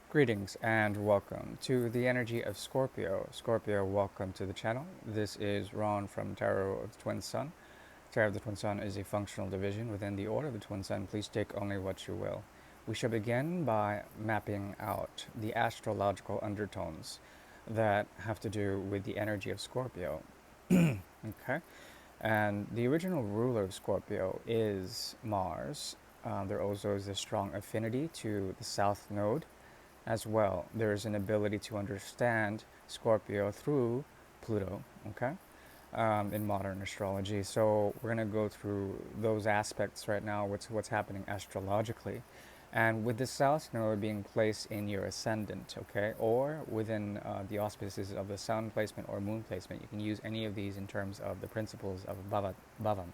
Greetings and welcome to the energy of Scorpio. Scorpio, welcome to the channel. This is Ron from Tarot of the Twin Sun. Tarot of the Twin Sun is a functional division within the Order of the Twin Sun. Please take only what you will. We shall begin by mapping out the astrological undertones that have to do with the energy of Scorpio. Okay? And the original ruler of Scorpio is Mars. There also is a strong affinity to the South Node as well. There's an ability to understand Scorpio through Pluto, okay, in modern astrology. So we're going to go through those aspects right now, what's happening astrologically. And with the South Node being placed in your ascendant, okay, or within the auspices of the Sun placement or Moon placement, you can use any of these in terms of the principles of Bhavam,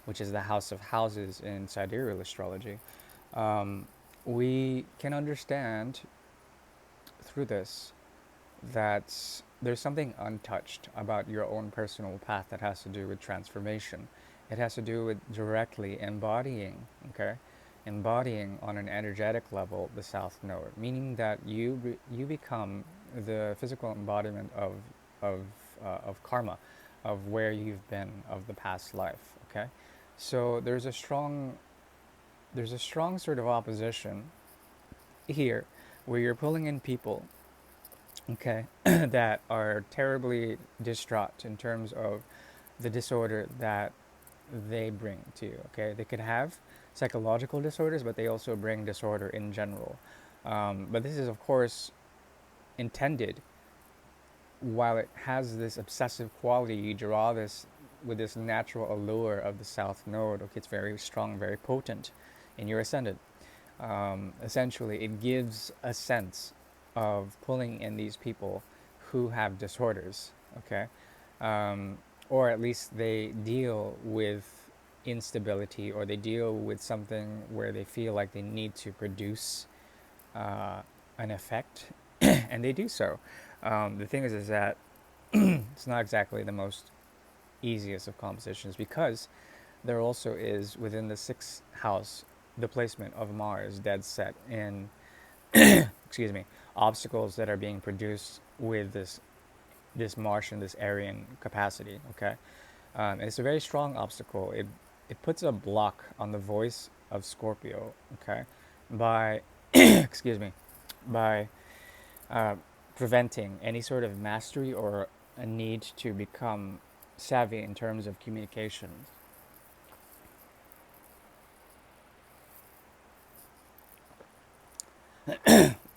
which is the house of houses in sidereal astrology. Um, we can understand through this that there's something untouched about your own personal path that has to do with transformation. It has to do with directly embodying, okay? Embodying on an energetic level the South Node, meaning that you become the physical embodiment of karma, of where you've been, of the past life, okay? So there's a strong sort of opposition here where you're pulling in people, okay, that are terribly distraught in terms of the disorder that they bring to you. Okay, they could have psychological disorders, but they also bring disorder in general. But this is, of course, intended. While it has this obsessive quality, you draw this with this natural allure of the South Node. Okay, it's very strong, very potent in your ascendant. Essentially, it gives a sense of pulling in these people who have disorders, okay? Um, or at least they deal with instability, or they deal with something where they feel like they need to produce uh, an effect, and they do so. The thing is that it's not exactly the most easiest of compositions because there also is within the sixth house the placement of Mars dead set in excuse me, obstacles that are being produced with this Martian, this Aryan capacity. Okay, it's a very strong obstacle. It puts a block on the voice of Scorpio. Okay, by excuse me, by uh, preventing any sort of mastery or a need to become savvy in terms of communication.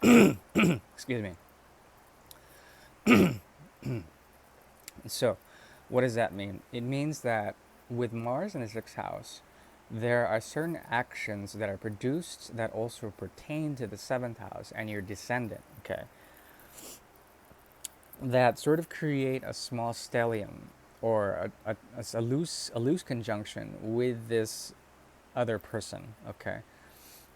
Excuse me. So, what does that mean? It means that with Mars in the sixth house, there are certain actions that are produced that also pertain to the seventh house and your descendant, okay, that sort of create a small stellium or a loose conjunction with this other person, okay?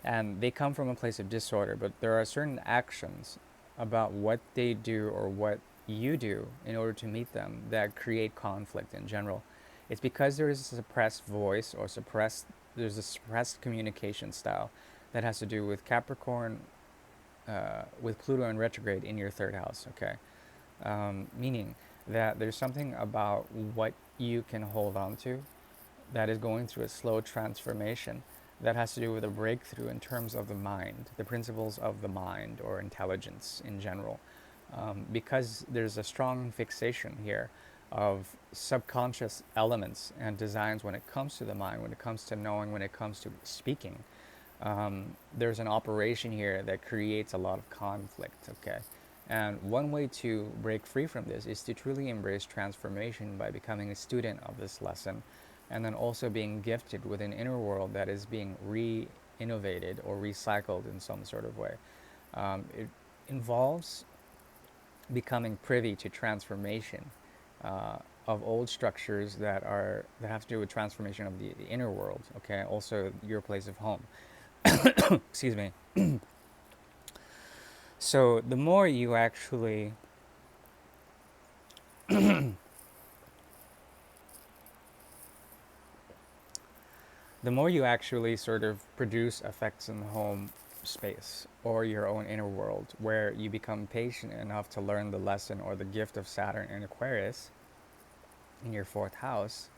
And they come from a place of disorder, but there are certain actions about what they do or what you do in order to meet them that create conflict in general. It's because there is a suppressed voice or there's a suppressed communication style that has to do with Capricorn, with Pluto in retrograde in your third house, okay? Meaning that there's something about what you can hold on to that is going through a slow transformation that has to do with a breakthrough in terms of the mind, the principles of the mind or intelligence in general. Because there's a strong fixation here of subconscious elements and designs when it comes to the mind, when it comes to knowing, when it comes to speaking. There's an operation here that creates a lot of conflict, okay? And one way to break free from this is to truly embrace transformation by becoming a student of this lesson and then also being gifted with an inner world that is being re-innovated or recycled in some sort of way. It involves becoming privy to transformation of old structures that have to do with transformation of the inner world. Okay, also your place of home. Excuse me. So the more you actually the more you actually sort of produce effects in the home space or your own inner world, where you become patient enough to learn the lesson or the gift of Saturn in Aquarius in your fourth house,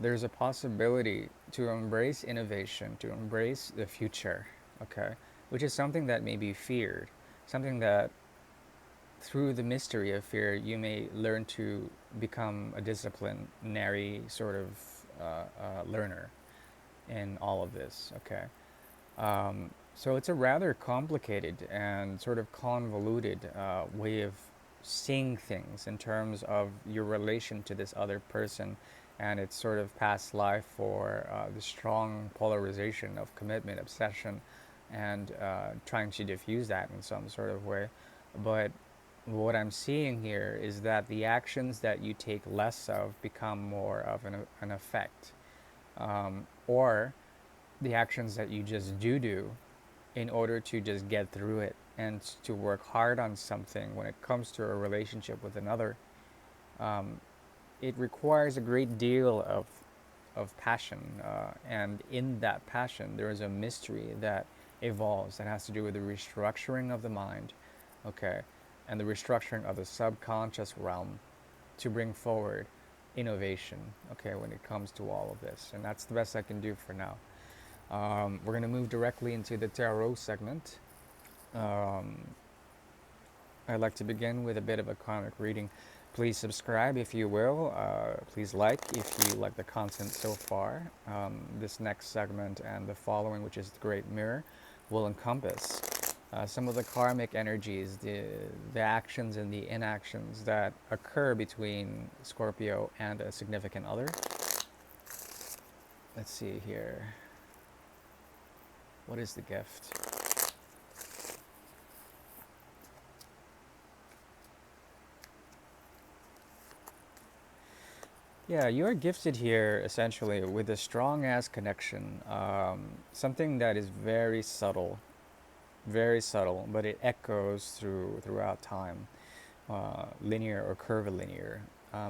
there's a possibility to embrace innovation, to embrace the future, okay? Which is something that may be feared, something that through the mystery of fear, you may learn to become a disciplinary sort of learner in all of this, okay? So it's a rather complicated and sort of convoluted way of seeing things in terms of your relation to this other person and its sort of past life for the strong polarization of commitment, obsession, and trying to diffuse that in some sort of way. But what I'm seeing here is that the actions that you take less of become more of an effect. Or the actions that you just do in order to just get through it and to work hard on something when it comes to a relationship with another, um, it requires a great deal of passion. And in that passion, there is a mystery that evolves that has to do with the restructuring of the mind, okay, and the restructuring of the subconscious realm to bring forward innovation, okay, when it comes to all of this. And that's the best I can do for now. We're going to move directly into the tarot segment. Um, I'd like to begin with a bit of a karmic reading. Please subscribe if you will. Please like if you like the content so far. This next segment and the following, which is the Great Mirror, will encompass some of the karmic energies, the actions and the inactions that occur between Scorpio and a significant other. Let's see here. What is the gift? Yeah, you are gifted here essentially with a strong ass connection. Something that is very subtle, but it echoes throughout time, linear or curvilinear.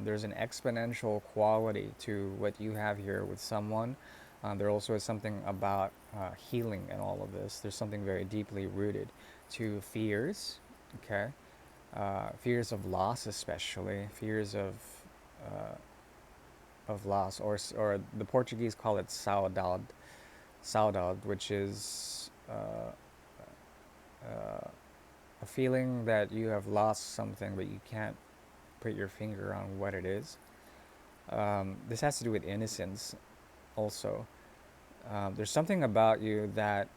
There's an exponential quality to what you have here with someone. There also is something about healing in all of this. There's something very deeply rooted to fears, okay? Fears of loss, especially fears of loss, or the Portuguese call it saudade, which is a feeling that you have lost something, but you can't put your finger on what it is. This has to do with innocence, also. There's something about you that,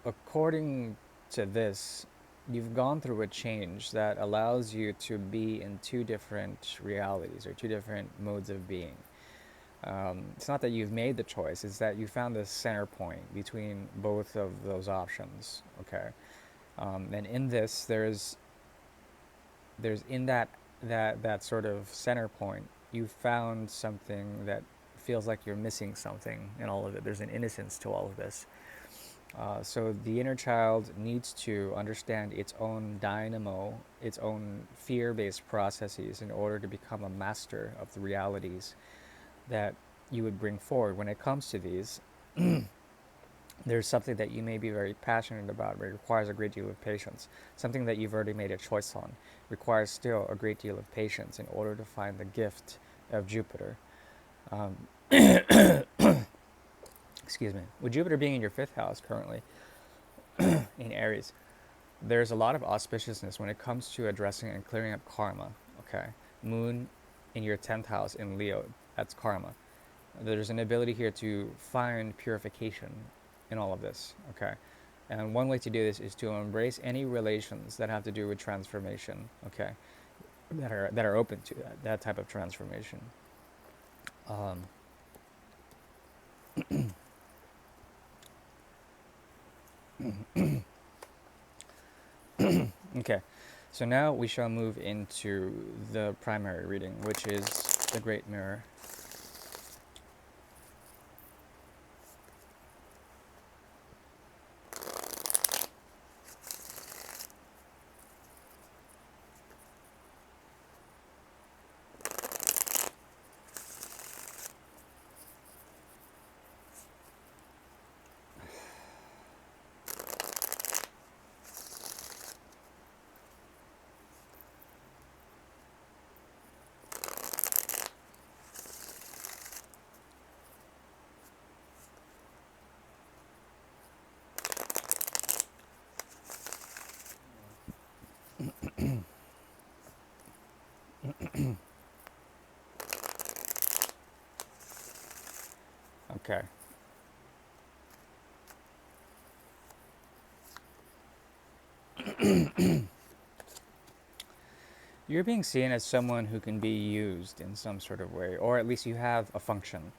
according to this, you've gone through a change that allows you to be in two different realities or two different modes of being. It's not that you've made the choice, it's that you found the center point between both of those options, okay? And in this, there's in that sort of center point, you found something that feels like you're missing something in all of it. There's an innocence to all of this. So the inner child needs to understand its own dynamo, its own fear-based processes in order to become a master of the realities that you would bring forward. When it comes to these, there's something that you may be very passionate about, but it requires a great deal of patience. Something that you've already made a choice on requires still a great deal of patience in order to find the gift of Jupiter. Um, excuse me. With Jupiter being in your fifth house currently in Aries, there's a lot of auspiciousness when it comes to addressing and clearing up karma. Okay, Moon in your 10th house in Leo, that's karma. There's an ability here to find purification in all of this. Okay, and one way to do this is to embrace any relations that have to do with transformation. Okay, that are open to that type of transformation. Um, okay, so now we shall move into the primary reading, which is the Great Mirror. Okay. You're being seen as someone who can be used in some sort of way, or at least you have a function.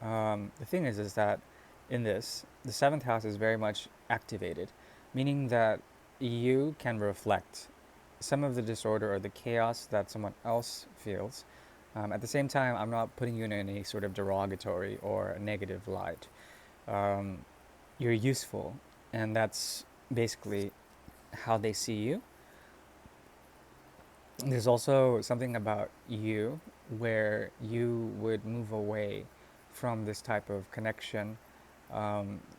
The thing is that in this, the seventh house is very much activated, meaning that you can reflect some of the disorder or the chaos that someone else feels. At the same time, I'm not putting you in any sort of derogatory or negative light. Um, you're useful, and that's basically how they see you. There's also something about you where you would move away from this type of connection.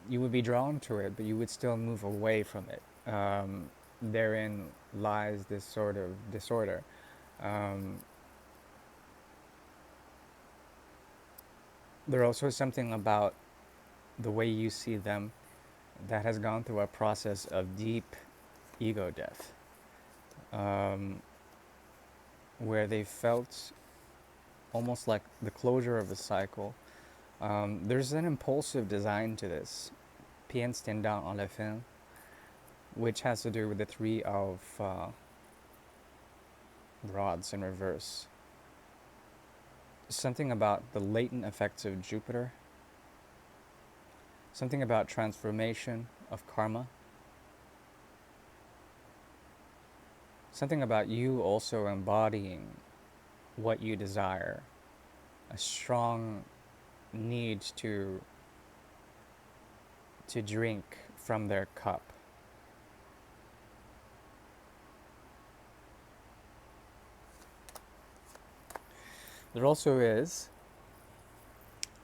You would be drawn to it, but you would still move away from it. Therein lies this sort of disorder. Um, there's also something about the way you see them that has gone through a process of deep ego death, um, where they felt almost like the closure of a cycle. There's an impulsive design to this, Bien standant en la fin, which has to do with the three of rods in reverse. Something about the latent effects of Jupiter, something about transformation of karma, something about you also embodying what you desire, a strong need to drink from their cup. There also is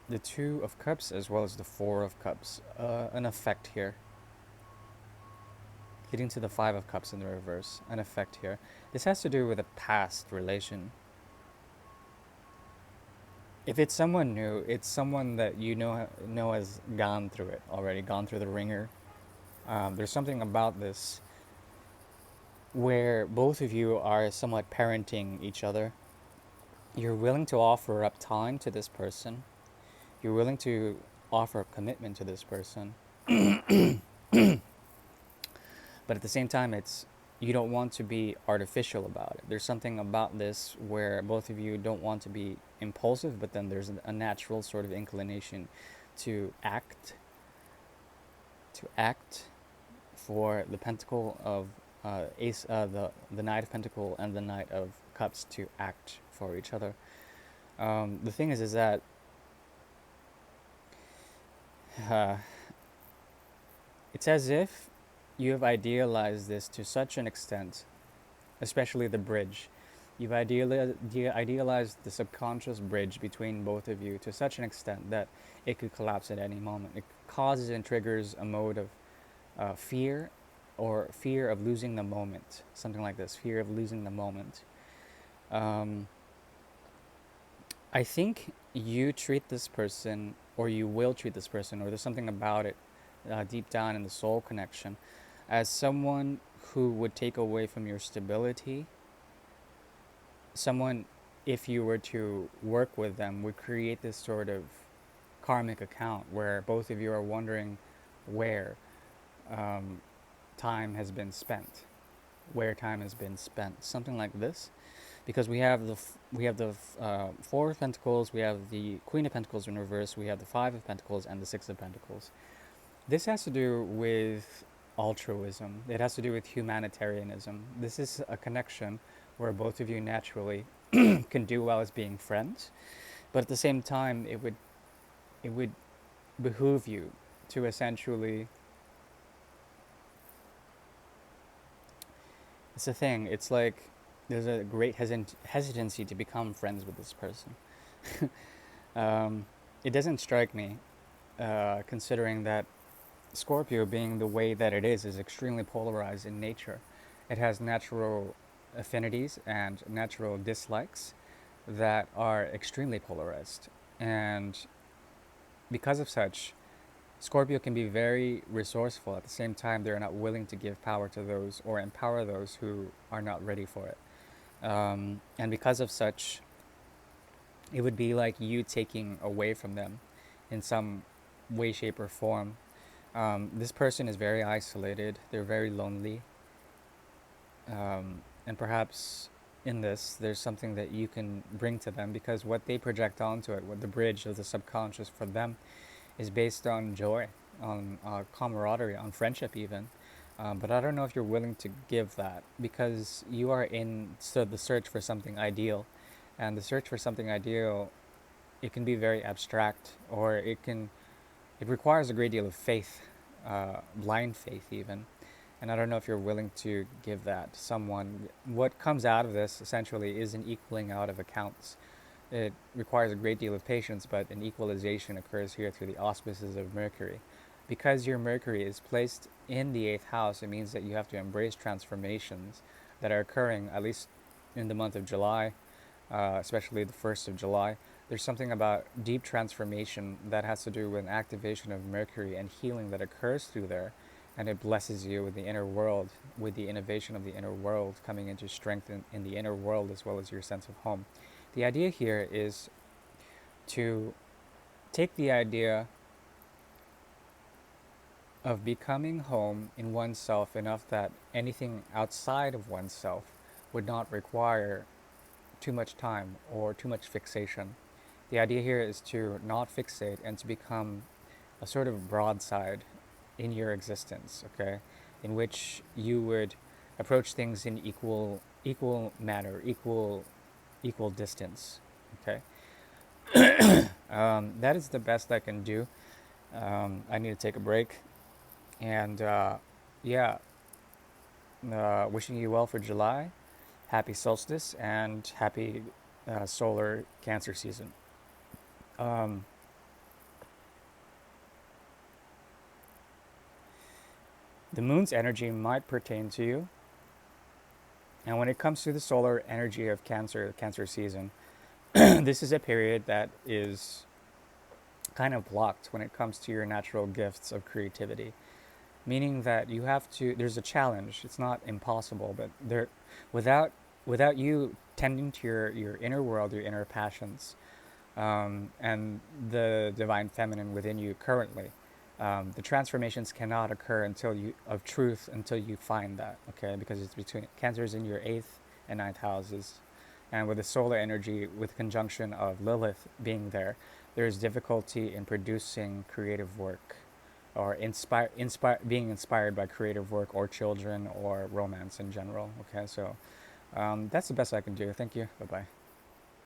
the Two of Cups as well as the Four of Cups, an effect here. Leading to the Five of Cups in the reverse, an effect here. This has to do with a past relation. If it's someone new, it's someone that you know has gone through it already, gone through the ringer. There's something about this where both of you are somewhat parenting each other. You're willing to offer up time to this person. You're willing to offer commitment to this person. But at the same time, it's you don't want to be artificial about it. There's something about this where both of you don't want to be impulsive, but then there's a natural sort of inclination to act, to act for the Pentacle of Ace, the Knight of Pentacle and the Knight of Cups to act for each other. The thing is that uh, it's as if you have idealized this to such an extent, especially the bridge. You've idealized the subconscious bridge between both of you to such an extent that it could collapse at any moment. It causes and triggers a mode of fear, or fear of losing the moment, something like this, fear of losing the moment. Um, I think you treat this person, or you will treat this person, or there's something about it deep down in the soul connection, as someone who would take away from your stability. Someone, if you were to work with them, would create this sort of karmic account where both of you are wondering where um, time has been spent, where time has been spent, something like this, because we have the Four of Pentacles, we have the Queen of Pentacles in reverse, we have the Five of Pentacles and the Six of Pentacles. This has to do with altruism. It has to do with humanitarianism. This is a connection where both of you naturally can do well as being friends, but at the same time, it would behoove you to essentially. It's a thing. It's like there's a great hesitancy to become friends with this person. um, it doesn't strike me, considering that Scorpio, being the way that it is extremely polarized in nature. It has natural affinities and natural dislikes that are extremely polarized. And because of such, Scorpio can be very resourceful. At the same time, they're not willing to give power to those or empower those who are not ready for it. And because of such, it would be like you taking away from them in some way, shape, or form. This person is very isolated, they're very lonely, and perhaps in this, there's something that you can bring to them because what they project onto it, what the bridge of the subconscious for them, is based on joy, on camaraderie, on friendship, even. But I don't know if you're willing to give that because you are in the search for something ideal, and the search for something ideal, it can be very abstract, or it requires a great deal of faith, blind faith even. And I don't know if you're willing to give that to someone. What comes out of this essentially is an equaling out of accounts. It requires a great deal of patience, but an equalization occurs here through the auspices of Mercury. Because your Mercury is placed in the eighth house, it means that you have to embrace transformations that are occurring, at least in the month of July, especially the 1st of July. There's something about deep transformation that has to do with an activation of Mercury and healing that occurs through there. And it blesses you with the inner world, with the innovation of the inner world coming into strength in the inner world as well as your sense of home. The idea here is to take the idea of becoming home in oneself enough that anything outside of oneself would not require too much time or too much fixation. The idea here is to not fixate and to become a sort of broadside in your existence, okay, in which you would approach things in equal manner, equal distance, okay. That is the best I can do. I need to take a break, and yeah, wishing you well for July. Happy solstice and happy solar Cancer season. Um, the moon's energy might pertain to you, and when it comes to the solar energy of Cancer season, this is a period that is kind of blocked when it comes to your natural gifts of creativity, meaning that you have to. There's a challenge. It's not impossible, but there, without without you tending to your inner world, your inner passions, and the divine feminine within you currently. The transformations cannot occur until you of truth until you find that, okay? Because it's between Cancer's in your eighth and ninth houses, and with the solar energy with conjunction of Lilith being there, there is difficulty in producing creative work, or being inspired by creative work or children or romance in general. Okay, so that's the best I can do. Thank you. Bye bye.